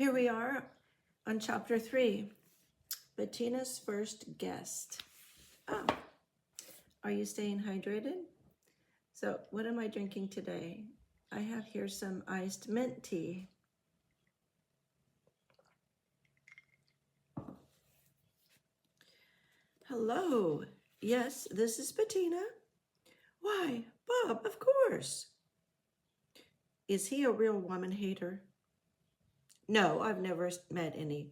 Here we are on chapter 3, Bettina's first guest. Oh, are you staying hydrated? So what am I drinking today? I have here some iced mint tea. Hello. Yes, this is Bettina. Why, Bob, of course. Is he a real woman hater? No, I've never met any.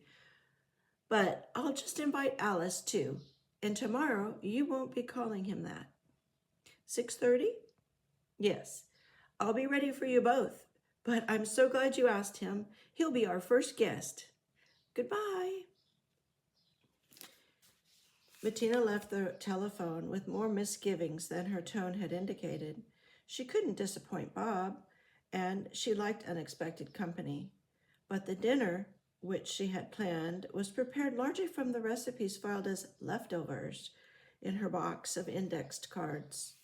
But I'll just invite Alice too. And tomorrow you won't be calling him that. 6:30? Yes. I'll be ready for you both. But I'm so glad you asked him. He'll be our first guest. Goodbye. Bettina left the telephone with more misgivings than her tone had indicated. She couldn't disappoint Bob, and she liked unexpected company. But the dinner, which she had planned, was prepared largely from the recipes filed as leftovers in her box of indexed cards.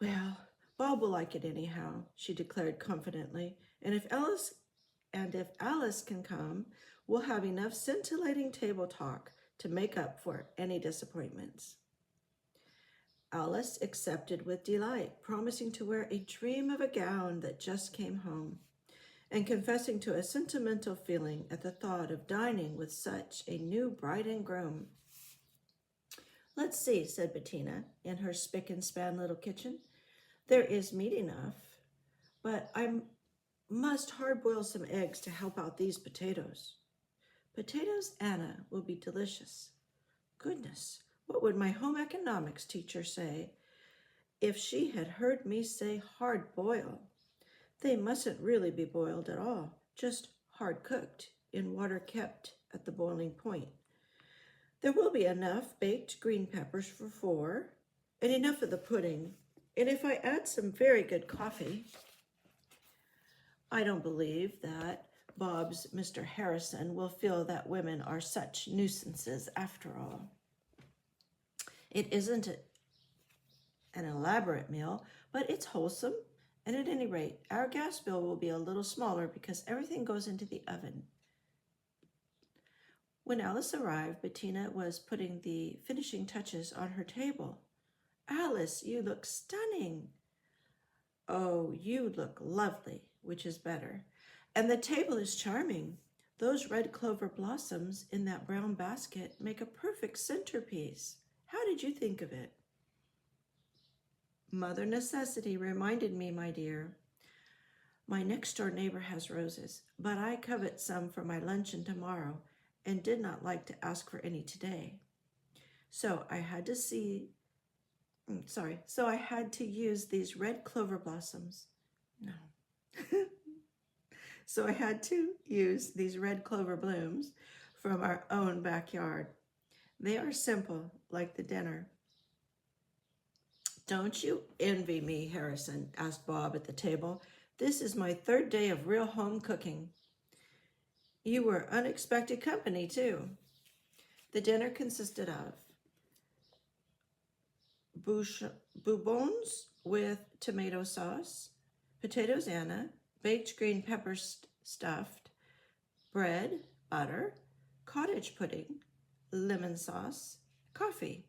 Well, Bob will like it anyhow, she declared confidently, and if Alice can come, we'll have enough scintillating table talk to make up for any disappointments. Alice accepted with delight, promising to wear a dream of a gown that just came home, and confessing to a sentimental feeling at the thought of dining with such a new bride and groom. Let's see, said Bettina, in her spick-and-span little kitchen. There is meat enough, but I must hard-boil some eggs to help out these potatoes. Potatoes Anna will be delicious. Goodness, what would my home economics teacher say if she had heard me say hard boil? They mustn't really be boiled at all, just hard cooked in water kept at the boiling point. There will be enough baked green peppers for 4, and enough of the pudding. And if I add some very good coffee, I don't believe that Bob's Mr. Harrison will feel that women are such nuisances after all. It isn't an elaborate meal, but it's wholesome, and at any rate, our gas bill will be a little smaller because everything goes into the oven. When Alice arrived, Bettina was putting the finishing touches on her table. Alice, you look stunning. Oh, you look lovely, which is better. And the table is charming. Those red clover blossoms in that brown basket make a perfect centerpiece. How did you think of it? Mother Necessity reminded me, my dear. My next-door neighbor has roses, but I covet some for my luncheon tomorrow and did not like to ask for any today. So I had to use these red clover blossoms. No. So I had to use these red clover blooms from our own backyard. They are simple, like the dinner. Don't you envy me, Harrison? Asked Bob at the table. This is my 3rd day of real home cooking. You were unexpected company, too. The dinner consisted of boubons with tomato sauce, potatoes Anna, baked green pepper stuffed, bread, butter, cottage pudding, lemon sauce, coffee.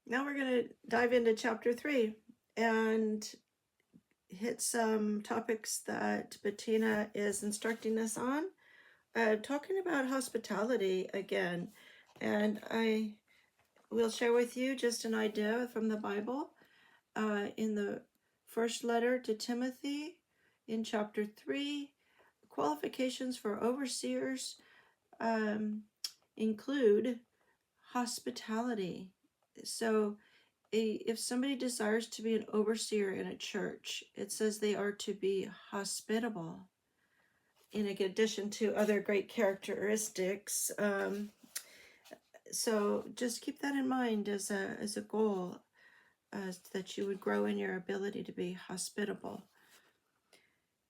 Now we're going to dive into chapter 3 and hit some topics that Bettina is instructing us on, talking about hospitality again. And I will share with you just an idea from the Bible in the first letter to Timothy in chapter 3. Qualifications for overseers include hospitality. So if somebody desires to be an overseer in a church, it says they are to be hospitable, in addition to other great characteristics. So just keep that in mind as a goal, that you would grow in your ability to be hospitable,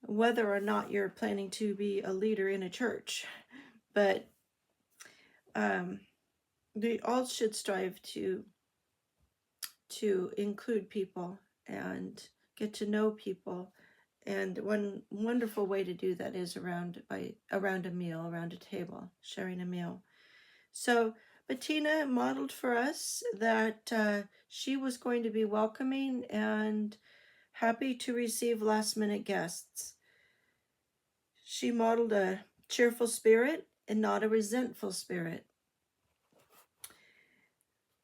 whether or not you're planning to be a leader in a church. But we all should strive to include people and get to know people. And one wonderful way to do that is around a meal, around a table, sharing a meal. So Bettina modeled for us that she was going to be welcoming and happy to receive last-minute guests. She modeled a cheerful spirit and not a resentful spirit.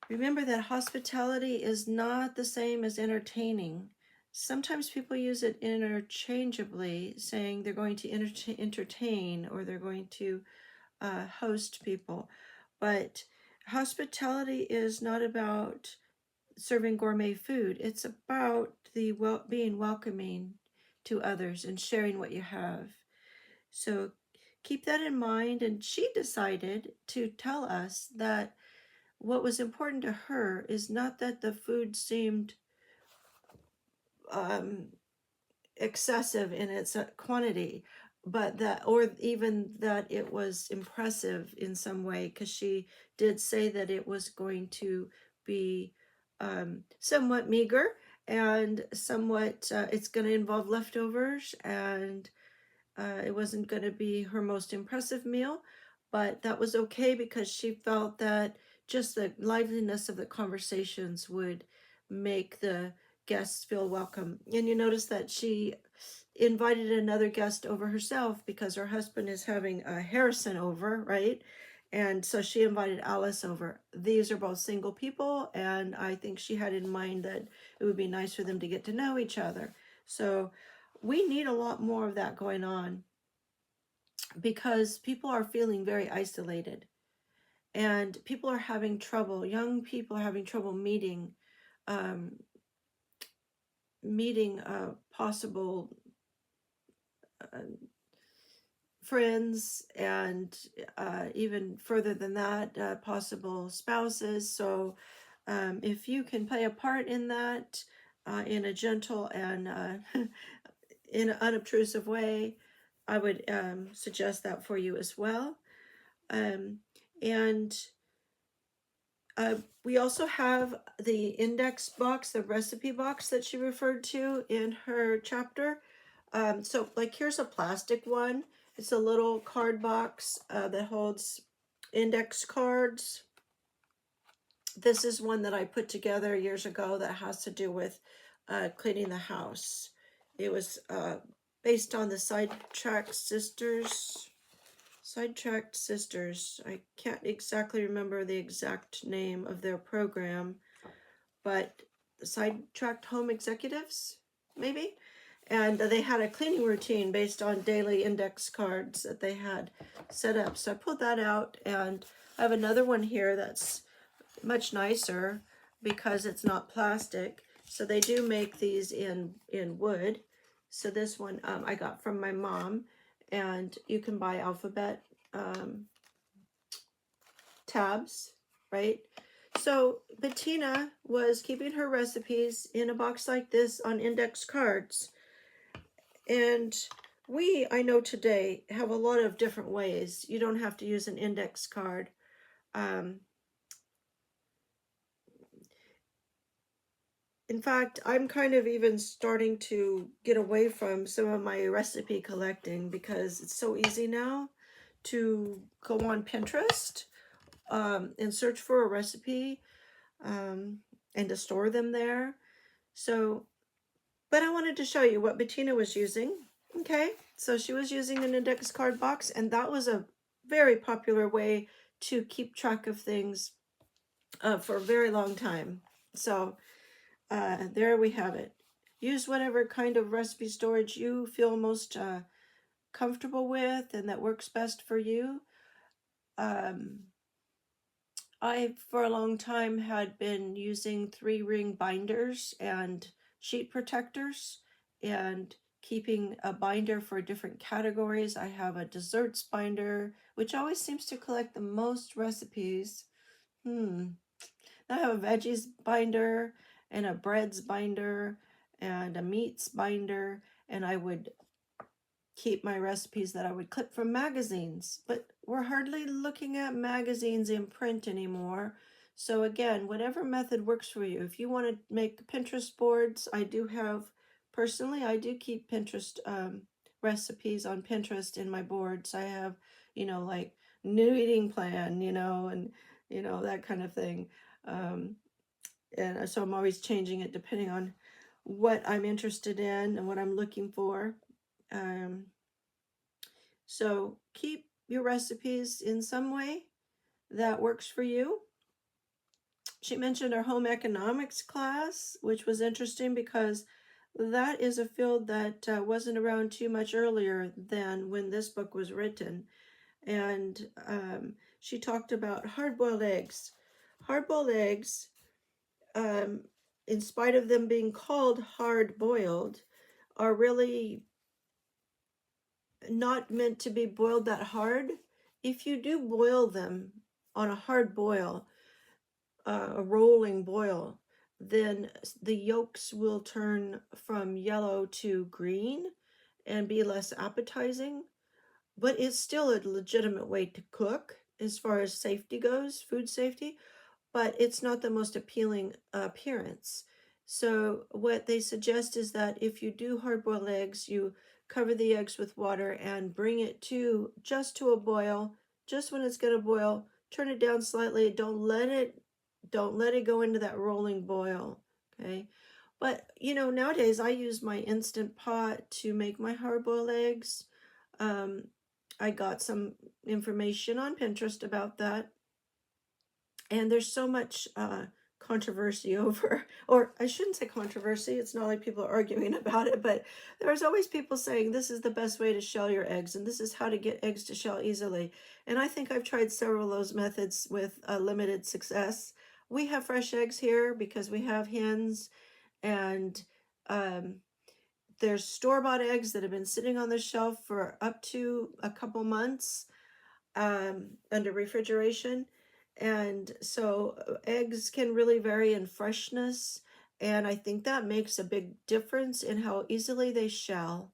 Remember that hospitality is not the same as entertaining. Sometimes people use it interchangeably, saying they're going to entertain or they're going to host people. But hospitality is not about serving gourmet food. It's about being welcoming to others and sharing what you have. So keep that in mind. And she decided to tell us that what was important to her is not that the food seemed excessive in its quantity, but that, or even that it was impressive in some way, because she did say that it was going to be somewhat meager and somewhat, it's going to involve leftovers, and it wasn't going to be her most impressive meal, but that was okay because she felt that just the liveliness of the conversations would make the guests feel welcome. And you notice that she invited another guest over herself because her husband is having Harrison over, right? And so she invited Alice over. These are both single people, and I think she had in mind that it would be nice for them to get to know each other. So we need a lot more of that going on, because people are feeling very isolated, and people are having trouble. Young people are having trouble meeting um, possible uh, friends, and even further than that, possible spouses. So if you can play a part in that in a gentle and in an unobtrusive way, I would suggest that for you as well. And we also have the index box, the recipe box that she referred to in her chapter. So like, here's a plastic one. It's a little card box that holds index cards. This is one that I put together years ago that has to do with cleaning the house. It was based on the Sidetracked Sisters. I can't exactly remember the exact name of their program, but the Sidetracked Home Executives, maybe? And they had a cleaning routine based on daily index cards that they had set up. So I pulled that out, and I have another one here that's much nicer because it's not plastic. So they do make these in wood. So this one I got from my mom, and you can buy alphabet tabs, right? So Bettina was keeping her recipes in a box like this on index cards. And I know today, have a lot of different ways. You don't have to use an index card. In fact, I'm kind of even starting to get away from some of my recipe collecting because it's so easy now to go on Pinterest and search for a recipe and to store them there. So, but I wanted to show you what Bettina was using. Okay, so she was using an index card box, and that was a very popular way to keep track of things for a very long time. So there we have it. Use whatever kind of recipe storage you feel most comfortable with and that works best for you. I, for a long time, had been using 3-ring binders and sheet protectors and keeping a binder for different categories. I have a desserts binder, which always seems to collect the most recipes. I have a veggies binder and a breads binder and a meats binder, and I would keep my recipes that I would clip from magazines, but we're hardly looking at magazines in print anymore. So again, whatever method works for you. If you want to make Pinterest boards, I do have personally, I do keep Pinterest recipes on Pinterest in my boards. I have, like new eating plan, and that kind of thing. Um, and so I'm always changing it depending on what I'm interested in and what I'm looking for. Um, so keep your recipes in some way that works for you. She mentioned our home economics class, which was interesting because that is a field that wasn't around too much earlier than when this book was written. And she talked about hard-boiled eggs. Hard-boiled eggs, um, in spite of them being called hard-boiled, are really not meant to be boiled that hard. If you do boil them on a hard boil, a rolling boil, then the yolks will turn from yellow to green and be less appetizing, but it's still a legitimate way to cook as far as safety goes, food safety, but it's not the most appealing appearance. So what they suggest is that if you do hard-boiled eggs, you cover the eggs with water and bring it just to a boil, just when it's going to boil, turn it down slightly, don't let it go into that rolling boil, okay? But nowadays I use my Instant Pot to make my hard-boiled eggs. I got some information on Pinterest about that, and there's so much controversy over, or I shouldn't say controversy, it's not like people are arguing about it, but there's always people saying this is the best way to shell your eggs and this is how to get eggs to shell easily. And I think I've tried several of those methods with limited success. We have fresh eggs here because we have hens, and um, there's store-bought eggs that have been sitting on the shelf for up to a couple months under refrigeration. And so eggs can really vary in freshness, and I think that makes a big difference in how easily they shell.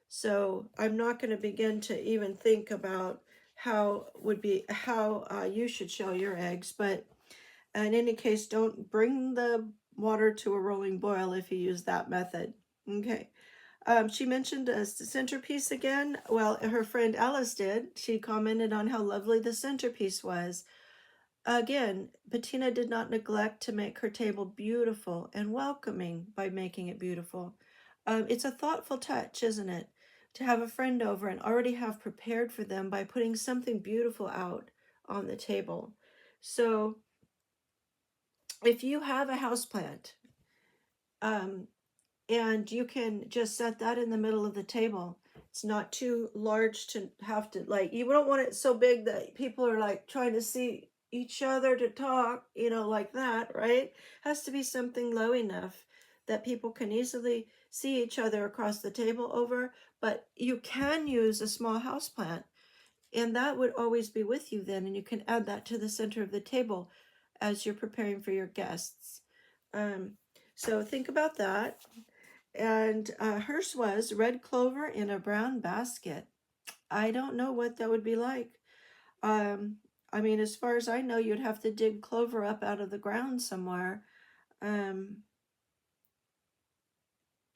So I'm not going to begin to even think about how you should shell your eggs, but in any case, don't bring the water to a rolling boil if you use that method. Okay. She mentioned a centerpiece again. Well, her friend Alice did. She commented on how lovely the centerpiece was. Again, Bettina did not neglect to make her table beautiful and welcoming by making it beautiful. It's a thoughtful touch, isn't it? To have a friend over and already have prepared for them by putting something beautiful out on the table. So if you have a houseplant, and you can just set that in the middle of the table. It's not too large to have to, like, you don't want it so big that people are like trying to see each other to talk, like that, right? It has to be something low enough that people can easily see each other across the table over, but you can use a small house plant, and that would always be with you then, and you can add that to the center of the table as you're preparing for your guests. So think about that. And hers was red clover in a brown basket. I don't know what that would be like. I mean, as far as I know, you'd have to dig clover up out of the ground somewhere.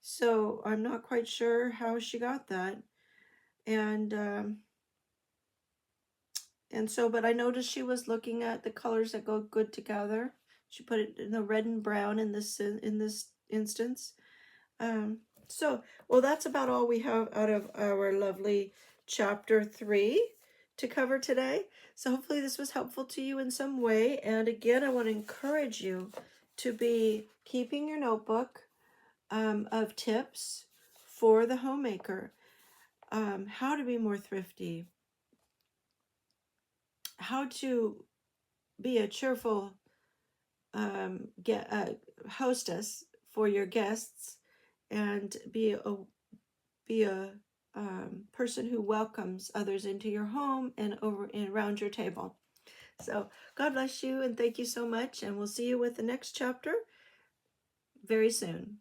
So I'm not quite sure how she got that. And so, but I noticed she was looking at the colors that go good together. She put it in the red and brown in this instance. Well, that's about all we have out of our lovely chapter 3 to cover today. So hopefully this was helpful to you in some way. And again, I want to encourage you to be keeping your notebook of tips for the homemaker. How to be more thrifty, how to be a cheerful hostess for your guests, and be a person who welcomes others into your home and over and around your table. So God bless you, and thank you so much, and we'll see you with the next chapter very soon.